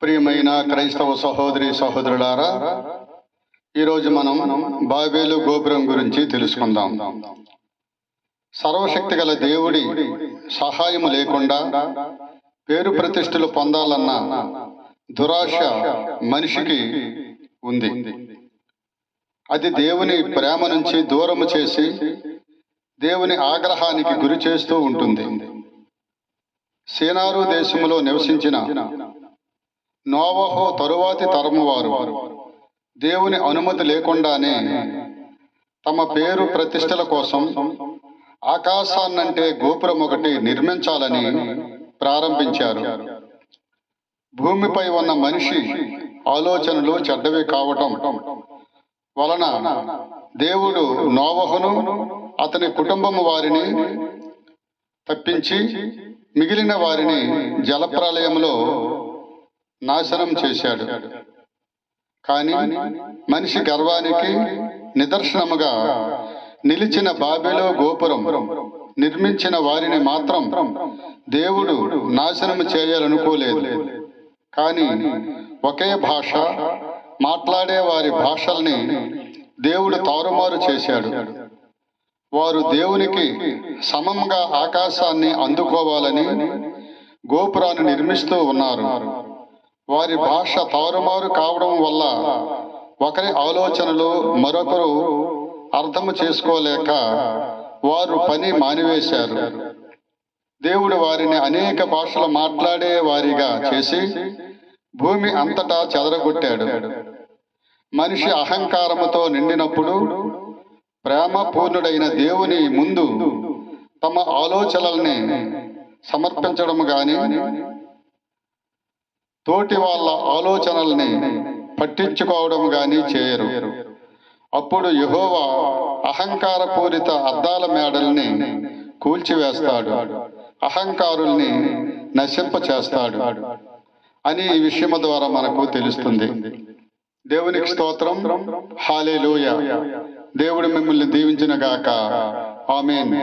ప్రియమైన క్రైస్తవ సహోదరి సహోదరులారా, ఈరోజు మనం బాబేలు గోపురం గురించి తెలుసుకుందాం. సర్వశక్తి గల దేవుడి సహాయము లేకుండా పేరు ప్రతిష్టలు పొందాలన్న దురాశ మనిషికి ఉంది. అది దేవుని ప్రేమ నుంచి దూరము చేసి దేవుని ఆగ్రహానికి గురి చేస్తూ ఉంటుంది. సీనారు దేశములో నివసించిన నోవహు తరువాతి తరము వారు దేవుని అనుమతి లేకుండానే తమ పేరు ప్రతిష్టల కోసం ఆకాశాన్నంటే గోపురం ఒకటి నిర్మించాలని ప్రారంభించారు. భూమిపై ఉన్న మనిషి ఆలోచనలు చెడ్డవి కావటం వలన దేవుడు నోవహును అతని కుటుంబము వారిని తప్పించి మిగిలిన వారిని జలప్రలయంలో నాశనం చేశాడు. కానీ మనిషి గర్వానికి నిదర్శనముగా నిలిచిన బాబెలు గోపురం నిర్మించిన వారిని మాత్రం దేవుడు నాశనం చేయాలనుకోలేదు. కానీ ఒకే భాష మాట్లాడే వారి భాషల్ని దేవుడు తారుమారు చేశాడు. వారు దేవునికి సమంగా ఆకాశాన్ని అందుకోవాలని గోపురాన్ని నిర్మిస్తూ ఉన్నారు. వారి భాష తారుమారు కావడం వల్ల ఒకరి ఆలోచనలు మరొకరు అర్థము చేసుకోలేక వారు పని మానివేశారు. దేవుడు వారిని అనేక భాషలు మాట్లాడే వారిగా చేసి భూమి అంతటా చెదరగొట్టాడు. మనిషి అహంకారముతో నిండినప్పుడు ప్రేమ పూర్ణుడైన దేవుని ముందు తమ ఆలోచనల్ని సమర్పించడం గాని తోటి వాళ్ళ ఆలోచనల్ని పట్టించుకోవడం గాని చేయరు. అప్పుడు యెహోవా అహంకారపూరిత అద్దాల మేడల్ని కూల్చివేస్తాడు, అహంకారుల్ని నశింప చేస్తాడు అని ఈ విషయము ద్వారా మనకు తెలుస్తుంది. దేవునికి స్తోత్రం. హల్లెలూయా. దేవుడు మిమ్మల్ని దీవించును గాక. ఆమేన్.